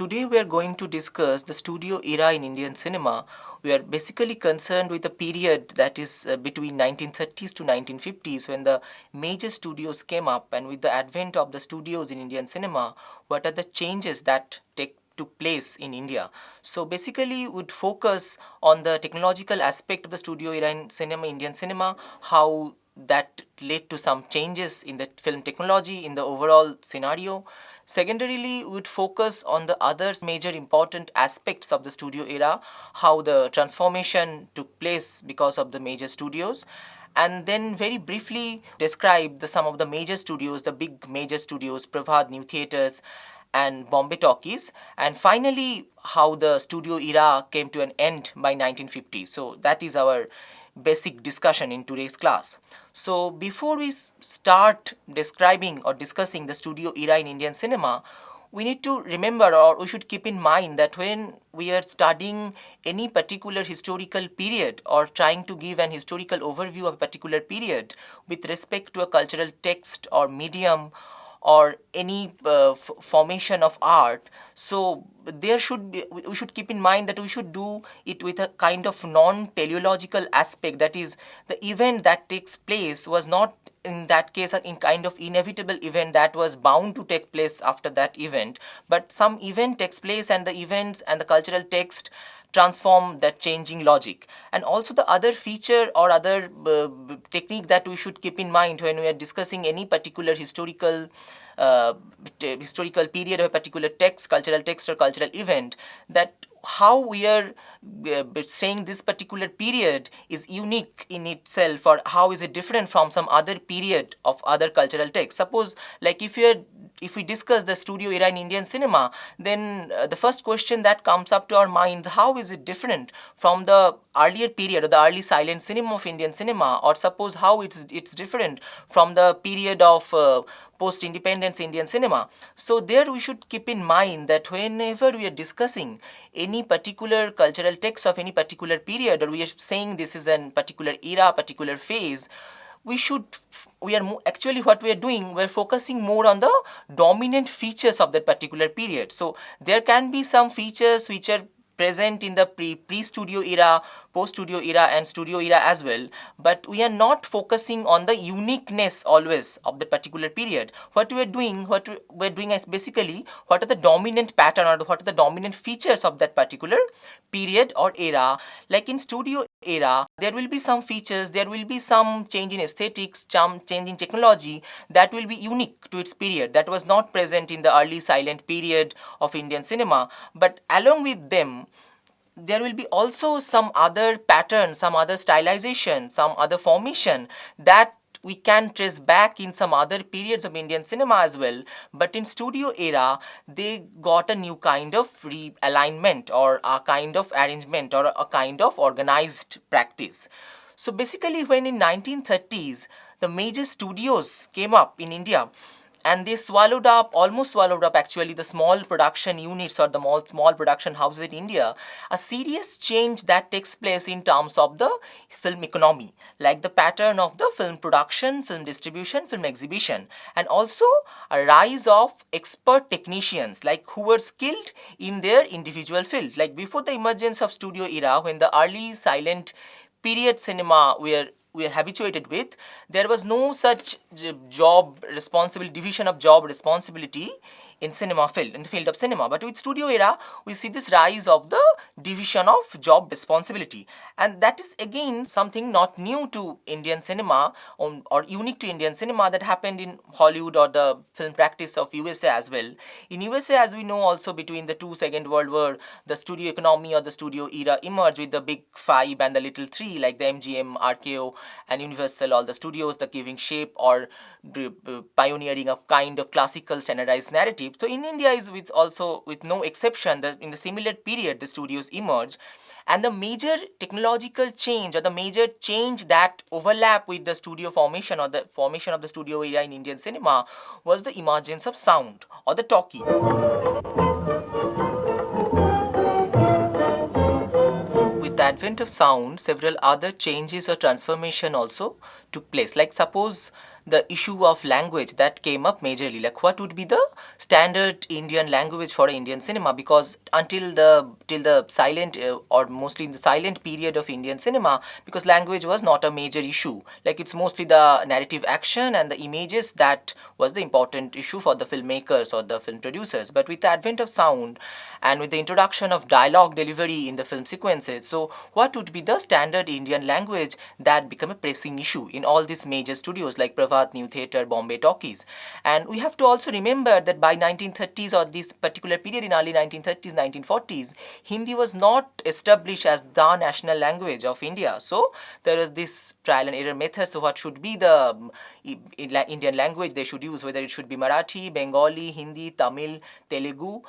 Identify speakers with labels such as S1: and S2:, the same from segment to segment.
S1: Today we are going to discuss the studio era in Indian cinema. We are basically concerned with a period that is between 1930s to 1950s, when the major studios came up, and with the advent of the studios in Indian cinema, what are the changes that took place in India. So basically would focus on the technological aspect of the studio era in cinema, Indian cinema, how that led to some changes in the film technology in the overall scenario. Secondarily, we would focus on the other major important aspects of the studio era, how the transformation took place because of the major studios, and then very briefly describe some of the major studios, the big major studios, Prabhat New Theatres and Bombay Talkies, and finally how the studio era came to an end by 1950. So that is our basic discussion in today's class. So before we start describing or discussing the studio era in Indian cinema, we need to remember, or we should keep in mind, that when we are studying any particular historical period or trying to give an historical overview of a particular period with respect to a cultural text or medium or any formation of art, so there should be, we should keep in mind that we should do it with a kind of non-teleological aspect. That is, the event that takes place was not in that case a kind of inevitable event that was bound to take place after that event, but some event takes place and the events and the cultural text transform that changing logic. And also the other feature or other technique that we should keep in mind when we are discussing any particular uh, historical period or a particular cultural text or cultural event, that how we are saying this particular period is unique in itself, or how is it different from some other period of other cultural text. Suppose, like, if we discuss the studio era in Indian cinema, then the first question that comes up to our minds, how is it different from the earlier period or the early silent cinema of Indian cinema, or suppose how it's different from the period of post independence Indian cinema. So there we should keep in mind that whenever we are discussing any particular cultural text of any particular period, or we are saying this is a particular era, particular phase, we should we are actually, what we are doing, we're focusing more on the dominant features of that particular period. So there can be some features which are present in the pre-studio era, post-studio era and studio era as well, but we are not focusing on the uniqueness always of the particular period. What we're doing is basically what are the dominant pattern, or what are the dominant features of that particular period or era. Like in studio era, there will be some features, there will be some change in aesthetics, some change in technology that will be unique to its period, that was not present in the early silent period of Indian cinema. But along with them, there will be also some other pattern, some other stylization, some other formation that we can trace back in some other periods of Indian cinema as well. But in studio era, they got a new kind of realignment, or a kind of arrangement, or a kind of organized practice. So basically, when in 1930s the major studios came up in India, and they almost swallowed up actually, the small production units or the small production houses in India, a serious change that takes place in terms of the film economy, like the pattern of the film production, film distribution, film exhibition, and also a rise of expert technicians, like who were skilled in their individual field. Like before the emergence of studio era, when the early silent period cinema we are habituated with, there was no such job responsibility, division of job responsibility in the field of cinema. But with studio era, we see this rise of the division of job responsibility, and that is again something not new to Indian cinema, or unique to Indian cinema, that happened in Hollywood or the film practice of USA as well. In USA, as we know, also between the two Second World War, the studio economy or the studio era emerged with the big five and the little three, like the MGM, RKO and Universal, all the studios, the giving shape or pioneering a kind of classical standardized narrative. So in India is with also, with no exception, in the similar period the studios emerge. And the major technological change, or the major change that overlap with the studio formation or the formation of the studio era in Indian cinema, was the emergence of sound, or the talkie. With the advent of sound, several other changes or transformation also took place. Like suppose the issue of language that came up majorly. Like what would be the standard Indian language for Indian cinema? Because until the silent or mostly in the silent period of Indian cinema, because language was not a major issue. Like it's mostly the narrative action and the images that was the important issue for the filmmakers or the film producers. But with the advent of sound and with the introduction of dialogue delivery in the film sequences, so what would be the standard Indian language that become a pressing issue in all these major studios like Pravat New Theatre, Bombay Talkies? And we have to also remember that by 1930s or this particular period in early 1930s, 1940s, Hindi was not established as the national language of India. So there is this trial and error method. So what should be the Indian language they should use, whether it should be Marathi, Bengali, Hindi, Tamil, Telugu,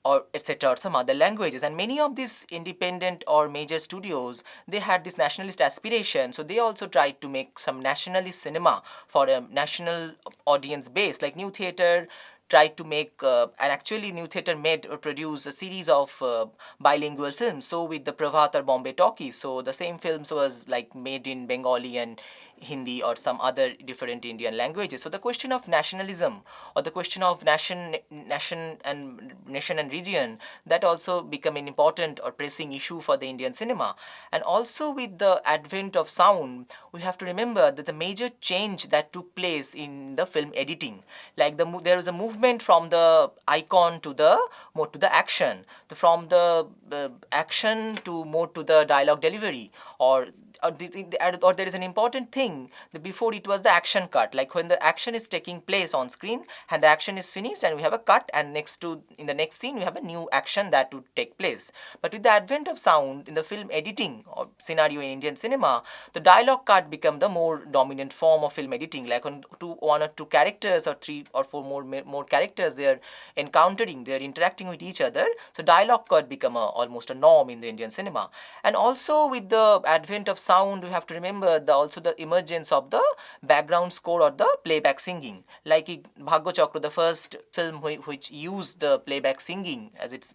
S1: or etc., or some other languages. And many of these independent or major studios, they had this nationalist aspiration, so they also tried to make some nationalist cinema for a national audience base. Like New Theatre tried to make and actually New Theatre made or produced a series of bilingual films, so with the Pravat or Bombay Talkies, so the same films was like made in Bengali and Hindi or some other different Indian languages. So the question of nationalism or the question of nation and region, that also become an important or pressing issue for the Indian cinema. And also with the advent of sound, we have to remember that the major change that took place in the film editing, like there was a movement from the icon to the more to the action, from the action to more to the dialogue delivery, or there is an important thing that before it was the action cut, like when the action is taking place on screen and the action is finished and we have a cut, and next to in the next scene we have a new action that would take place. But with the advent of sound in the film editing or scenario in Indian cinema, the dialogue cut become the more dominant form of film editing. Like when one or two characters or three or four more characters, they are encountering, they are interacting with each other, so dialogue cut become almost a norm in the Indian cinema. And also with the advent of sound, we have to remember also the emergence of the background score or the playback singing. Like Bhagya Chakra, the first film which used the playback singing as its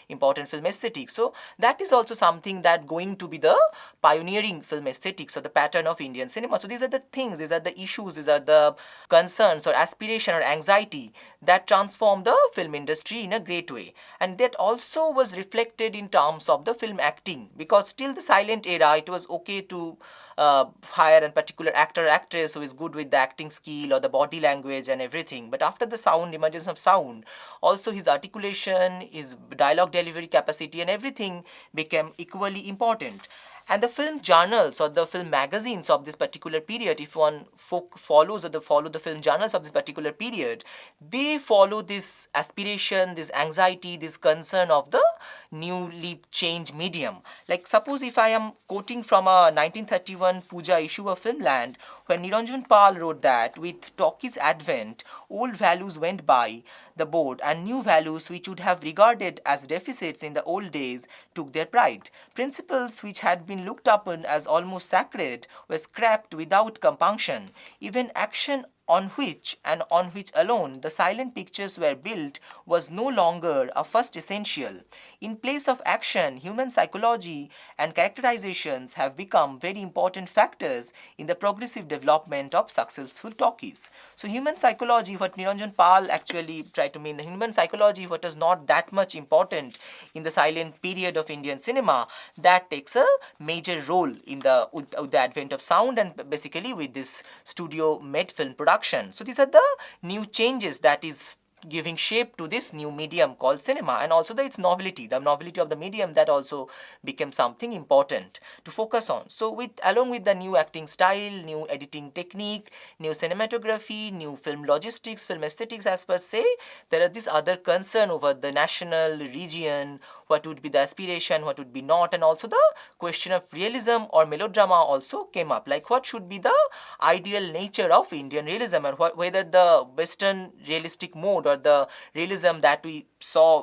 S1: important film aesthetic. So that is also something that going to be the pioneering film aesthetics or the pattern of Indian cinema. So these are the things, these are the issues, these are the concerns or aspiration or anxiety that transform the film industry in a great way. And that also was reflected in terms of the film acting, because till the silent era it was okay to hire a particular actor or actress who is good with the acting skill or the body language and everything. But after the sound, emergence of sound, also his articulation, his dialogue delivery capacity and everything became equally important. And the film journals or the film magazines of this particular period, if one follows or follow the film journals of this particular period, they follow this aspiration, this anxiety, this concern of the newly changed medium. Like suppose if I am quoting from a 1931 Puja issue of Filmland, when Niranjan Pal wrote that with talkie's advent, old values went by the board and new values which would have regarded as deficits in the old days took their pride. Principles which had been looked upon as almost sacred were scrapped without compunction. Even action on which and on which alone the silent pictures were built was no longer a first essential. In place of action, human psychology and characterizations have become very important factors in the progressive development of successful talkies. So human psychology, what Niranjan Pal actually tried to mean, the human psychology, what was not that much important in the silent period of Indian cinema, that takes a major role in with the advent of sound and basically with this studio made film production. So these are the new changes that is giving shape to this new medium called cinema, and also its novelty, the novelty of the medium, that also became something important to focus on. So along with the new acting style, new editing technique, new cinematography, new film logistics, film aesthetics as per se, there are this other concern over the national region, what would be the aspiration, what would be not, and also the question of realism or melodrama also came up. Like what should be the ideal nature of Indian realism, and whether the Western realistic mode or the realism that we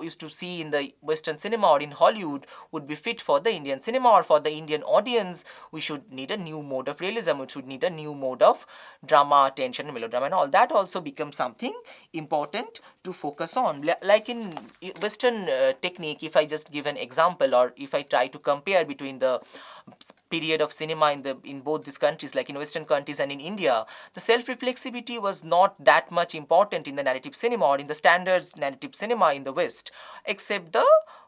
S1: used to see in the Western cinema or in Hollywood would be fit for the Indian cinema or for the Indian audience. We should need a new mode of realism, we should need a new mode of drama, tension, melodrama and all that also becomes something important to focus on. Like in Western technique, if I just give an example, or if I try to compare between the period of cinema in both these countries, like in Western countries and in India, the self-reflexivity was not that much important in the narrative cinema or in the standards narrative cinema in the West, except the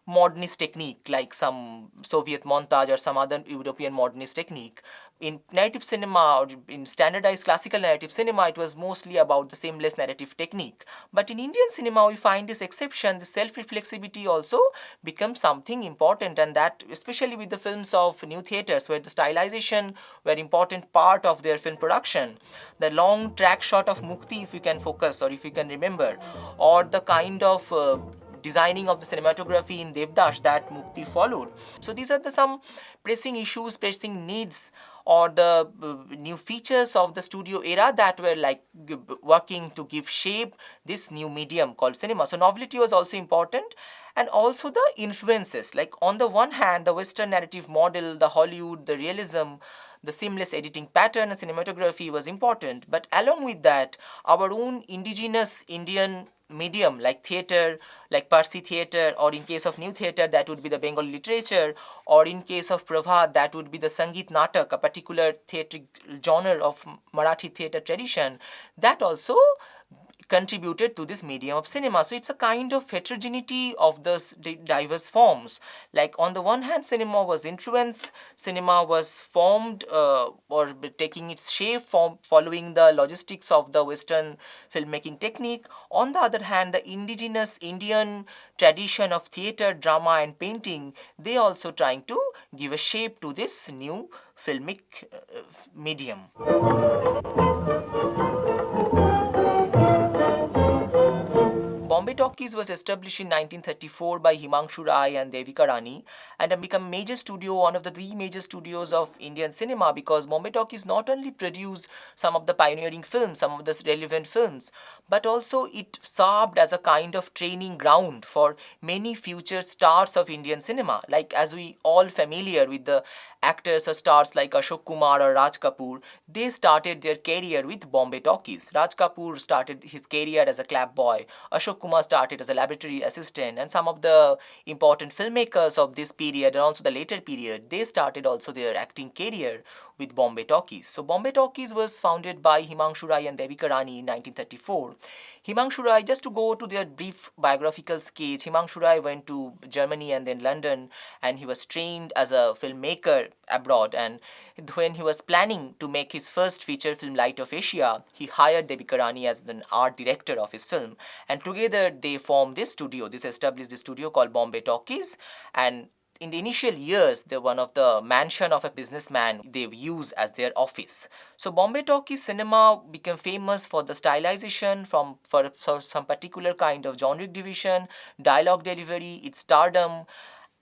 S1: modernist technique like some Soviet montage or some other European modernist technique. In narrative cinema or in standardized classical narrative cinema, it was mostly about the seamless narrative technique. But in Indian cinema, we find this exception, the self-reflexivity also becomes something important, and that especially with the films of new theaters where the stylization were important part of their film production. The long track shot of Mukti, if you can focus or if you can remember, or the kind of designing of the cinematography in Devdash that Mukti followed. So these are the some pressing issues, pressing needs, or the new features of the studio era that were like working to give shape this new medium called cinema. So novelty was also important, and also the influences. Like on the one hand, the Western narrative model, the Hollywood, the realism, the seamless editing pattern and cinematography was important. But along with that, our own indigenous Indian medium like theater, like Parsi theater, or in case of new theater that would be the Bengali literature, or in case of Prabhat that would be the Sangeet Natak, a particular theatric genre of Marathi theater tradition, that also contributed to this medium of cinema. So it's a kind of heterogeneity of those diverse forms. Like on the one hand, cinema was influenced, cinema was formed or taking its shape from following the logistics of the Western filmmaking technique. On the other hand, the indigenous Indian tradition of theater, drama and painting, they also trying to give a shape to this new filmic medium. Bombay Talkies was established in 1934 by Himanshu Rai and Devika Rani and have become major studio, one of the three major studios of Indian cinema, because Bombay Talkies not only produced some of the pioneering films, some of the relevant films, but also it served as a kind of training ground for many future stars of Indian cinema. Like as we all familiar with the actors or stars like Ashok Kumar or Raj Kapoor, they started their career with Bombay Talkies. Raj Kapoor started his career as a clap boy. Ashok Kumar started as a laboratory assistant, and some of the important filmmakers of this period and also the later period, they started also their acting career with Bombay Talkies. So Bombay Talkies was founded by Himanshu Rai and Devika Rani in 1934. Himanshu Rai, just to go to their brief biographical sketch, Himanshu Rai went to Germany and then London, and he was trained as a filmmaker abroad. And when he was planning to make his first feature film Light of Asia, he hired Devika Rani as an art director of his film, and together they formed this studio. This established this studio called Bombay Talkies, and in the initial years, the one of the mansion of a businessman they use as their office. So Bombay Talkies cinema became famous for the stylization, for some particular kind of genre division, dialogue delivery, its stardom,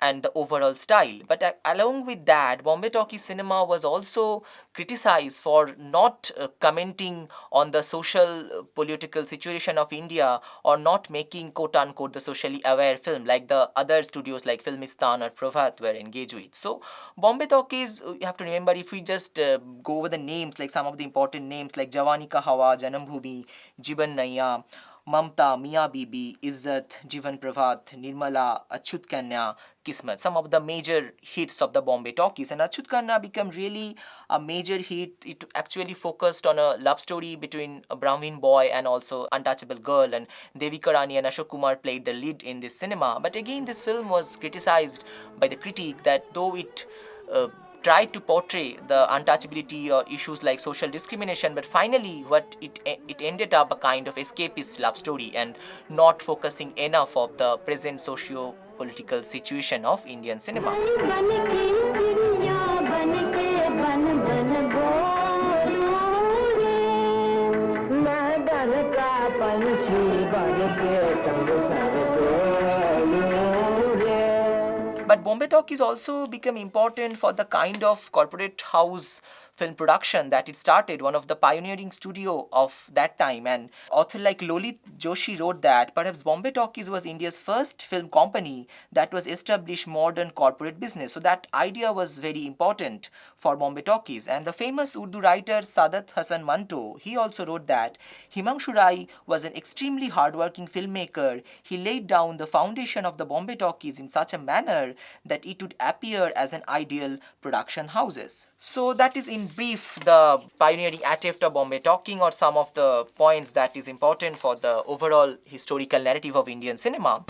S1: and the overall style. But along with that, Bombay Talkies cinema was also criticized for not commenting on the social political situation of India, or not making quote unquote the socially aware film like the other studios like Filmistan or Prabhat were engaged with. So Bombay Talkies, you have to remember, if we just go over the names, like some of the important names like Jawani Ka Hawa, Janam Bhumi, Jiban Naiya, Mamta, Mia Bibi, Izzat, Jivan Prabhat, Nirmala, Achyut Kanya, Kismet, some of the major hits of the Bombay Talkies. And Achyut Kanya became really a major hit. It actually focused on a love story between a Brahmin boy and also untouchable girl, and Devika Rani and Ashok Kumar played the lead in this cinema. But again, this film was criticized by the critic that though it tried to portray the untouchability or issues like social discrimination, but finally what it ended up a kind of escapist love story and not focusing enough of the present socio-political situation of Indian cinema. But Bombay Talkies also became important for the kind of corporate house film production that it started, one of the pioneering studio of that time. And author like Lolit Joshi wrote that perhaps Bombay Talkies was India's first film company that was established modern corporate business. So that idea was very important for Bombay Talkies. And the famous Urdu writer Sadat Hasan Manto, he also wrote that Himanshu Rai was an extremely hardworking filmmaker. He laid down the foundation of the Bombay Talkies in such a manner that it would appear as an ideal production houses. So that is in brief the pioneering attempt of Bombay Talking, or some of the points that is important for the overall historical narrative of Indian cinema.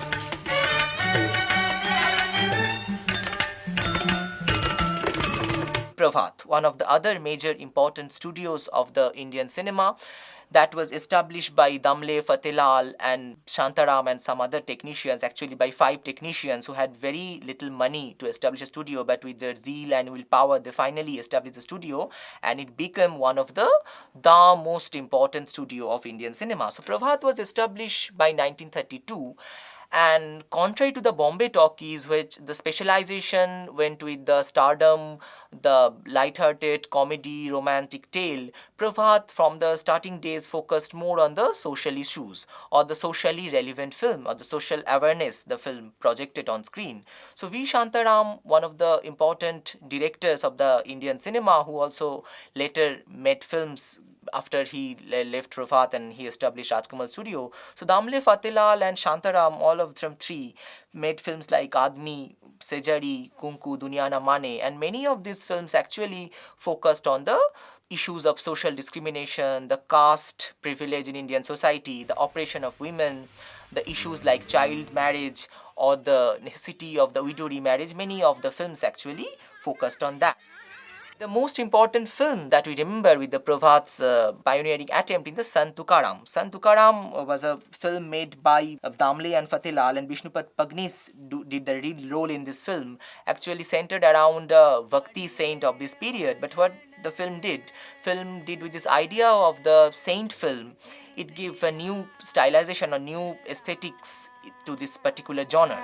S1: Prabhat, one of the other major important studios of the Indian cinema, that was established by Damle, Fatehilal and Shantaram and some other technicians, actually by 5 technicians who had very little money to establish a studio, but with their zeal and willpower they finally established the studio, and it became one of the most important studio of Indian cinema. So Prabhat was established by 1932, and contrary to the Bombay Talkies, which the specialization went with the stardom, the light-hearted comedy, romantic tale, Prabhat from the starting days focused more on the social issues or the socially relevant film or the social awareness the film projected on screen. So V. Shantaram, one of the important directors of the Indian cinema, who also later made films after he left Prabhat and he established Rajkamal Studio. So Damle, Fatehilal and Shantaram, all of them 3, made films like Admi, Sejari, Kunku, Duniya Na Mane, and many of these films actually focused on the issues of social discrimination, the caste privilege in Indian society, the oppression of women, the issues like child marriage or the necessity of the widow remarriage. Many of the films actually focused on that. The most important film that we remember with the Prabhat's pioneering attempt in the Sant Tukaram. Sant Tukaram was a film made by Damle and Fatehilal, and Bishnupat Pagnis did the lead role in this film, actually centered around a Bhakti saint of this period. But what the film did with this idea of the saint film, it gave a new stylization or new aesthetics to this particular genre.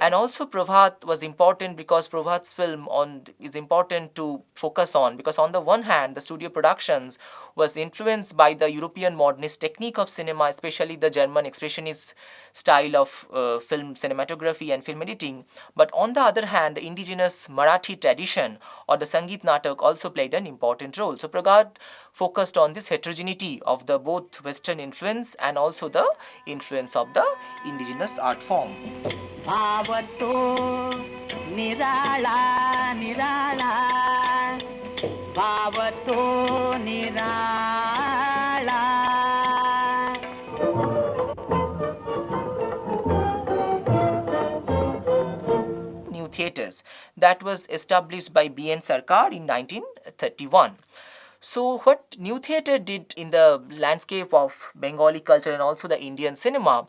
S1: And also Prabhat was important because Prabhat's film is important to focus on, because on the one hand the studio productions was influenced by the European modernist technique of cinema, especially the German expressionist style of film cinematography and film editing, but on the other hand the indigenous Marathi tradition or the Sangeet Natak also played an important role. So Prabhat focused on this heterogeneity of the both Western influence and also the influence of the indigenous art form. New theatres that was established by B.N. Sarkar in 1931. So what New Theatre did in the landscape of Bengali culture and also the Indian cinema,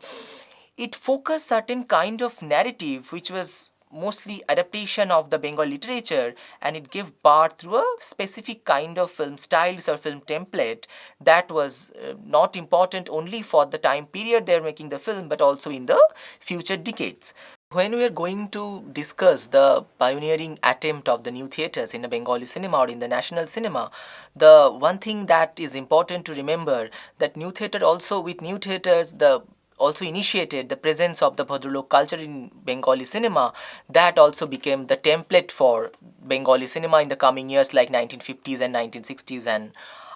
S1: it focused certain kind of narrative which was mostly adaptation of the Bengal literature, and it gave birth through a specific kind of film styles or film template that was not important only for the time period they are making the film, but also in the future decades. When we are going to discuss the pioneering attempt of the new theatres in the Bengali cinema or in the national cinema, the one thing that is important to remember, that new theatre also, with new theatres, the also initiated the presence of the Bhadralok culture in Bengali cinema. That also became the template for Bengali cinema in the coming years like 1950s and 1960s and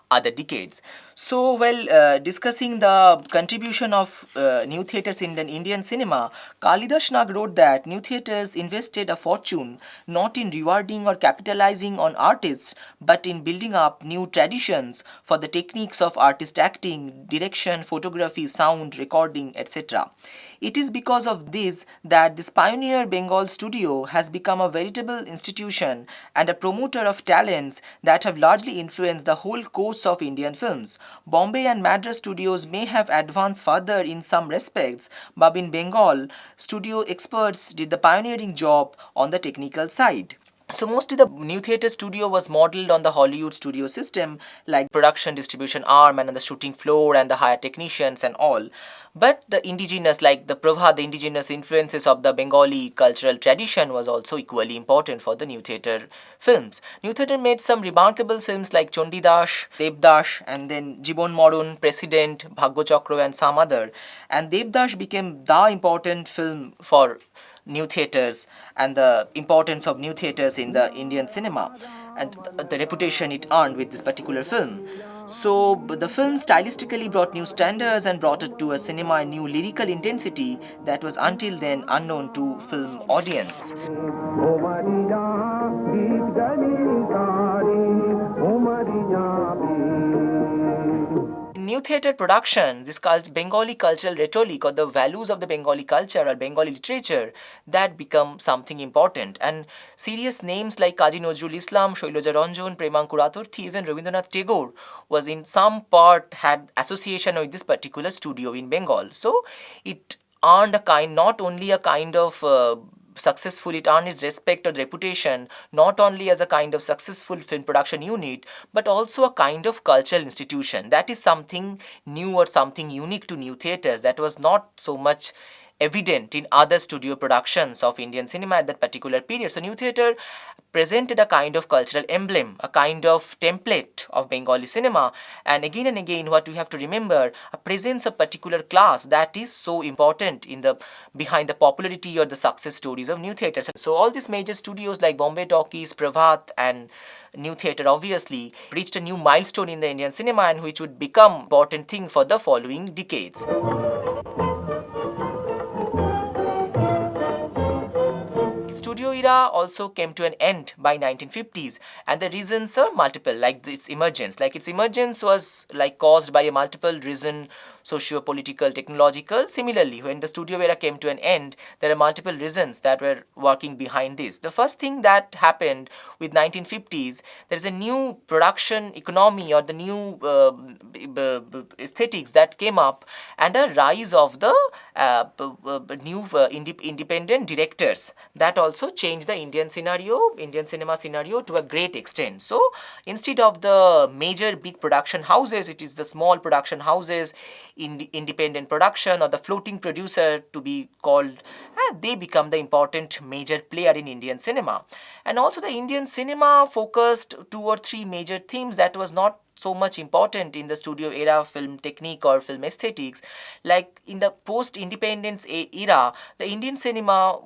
S1: other decades. So while discussing the contribution of new theatres in the Indian cinema, Kalidas Nag wrote that new theatres invested a fortune not in rewarding or capitalizing on artists, but in building up new traditions for the techniques of artist acting, direction, photography, sound, recording, etc. It is because of this that this pioneer Bengal studio has become a veritable institution and a promoter of talents that have largely influenced the whole course roots of Indian films. Bombay and Madras studios may have advanced further in some respects, but in Bengal, studio experts did the pioneering job on the technical side. So mostly the new theatre studio was modeled on the Hollywood studio system, like production distribution arm and on the shooting floor and the hire technicians and all. But the indigenous, like the Prabha, the indigenous influences of the Bengali cultural tradition was also equally important for the new theatre films. New theatre made some remarkable films like Chandidash, Devdash, and then Jibon Moron, President, Bhagyo Chakra, and some other. And Devdash became the important film for new theatres and the importance of new theatres in the Indian cinema and the reputation it earned with this particular film. So the film stylistically brought new standards and brought it to a cinema a new lyrical intensity that was until then unknown to film audience. New theatre production, this Bengali cultural rhetoric or the values of the Bengali culture or Bengali literature, that become something important. And serious names like Kazi Nazrul Islam, Shailaja Ranjan, Premankur Atorthi, even Rabindranath Tagore was in some part had association with this particular studio in Bengal. So it earned a kind, not only a kind of successful, it earned its respect or reputation not only as a kind of successful film production unit but also a kind of cultural institution. That is something new or something unique to new theatres that was not so much evident in other studio productions of Indian cinema at that particular period. So new theatre presented a kind of cultural emblem, a kind of template of Bengali cinema, and again what we have to remember, a presence of particular class that is so important in the behind the popularity or the success stories of new theatres. So all these major studios like Bombay Talkies, Prabhat and New Theatre obviously reached a new milestone in the Indian cinema and which would become important thing for the following decades. Studio era also came to an end by 1950s, and the reasons are multiple, like its emergence. Like its emergence was like caused by a multiple reason, socio-political, technological. Similarly, when the studio era came to an end, there are multiple reasons that were working behind this. The first thing that happened with 1950s, there is a new production economy or the new aesthetics that came up, and a rise of the new independent directors that also changed the Indian cinema scenario to a great extent. So instead of the major big production houses, it is the small production houses, independent production or the floating producer to be called, they become the important major player in Indian cinema. And also the Indian cinema focused 2 or 3 major themes that was not so much important in the studio era film technique or film aesthetics. Like in the post-independence era, the Indian cinema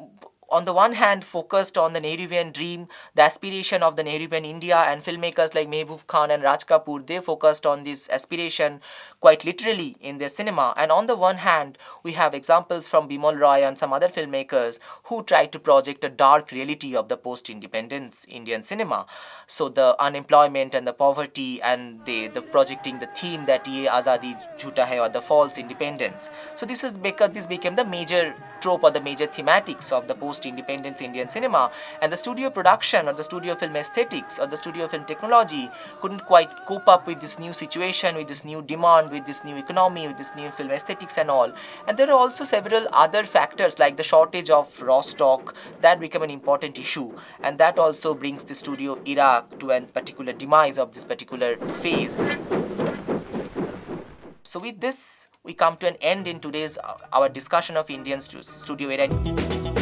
S1: on the one hand focused on the Nehruvian dream, the aspiration of the Nehruvian India, and filmmakers like Mehboob Khan and Raj Kapoor, they focused on this aspiration quite literally in their cinema. And on the one hand, we have examples from Bimal Roy and some other filmmakers who tried to project a dark reality of the post-independence Indian cinema. So the unemployment and the poverty and the projecting the theme that ye azadi jhuta hai or the false independence. So this became the major trope or the major thematics of the post-independence Indian cinema, and the studio production or the studio film aesthetics or the studio film technology couldn't quite cope up with this new situation, with this new demand, with this new economy, with this new film aesthetics and all. And there are also several other factors like the shortage of raw stock that become an important issue, and that also brings the studio era to a particular demise of this particular phase. So with this, we come to an end in today's our discussion of Indian studio era.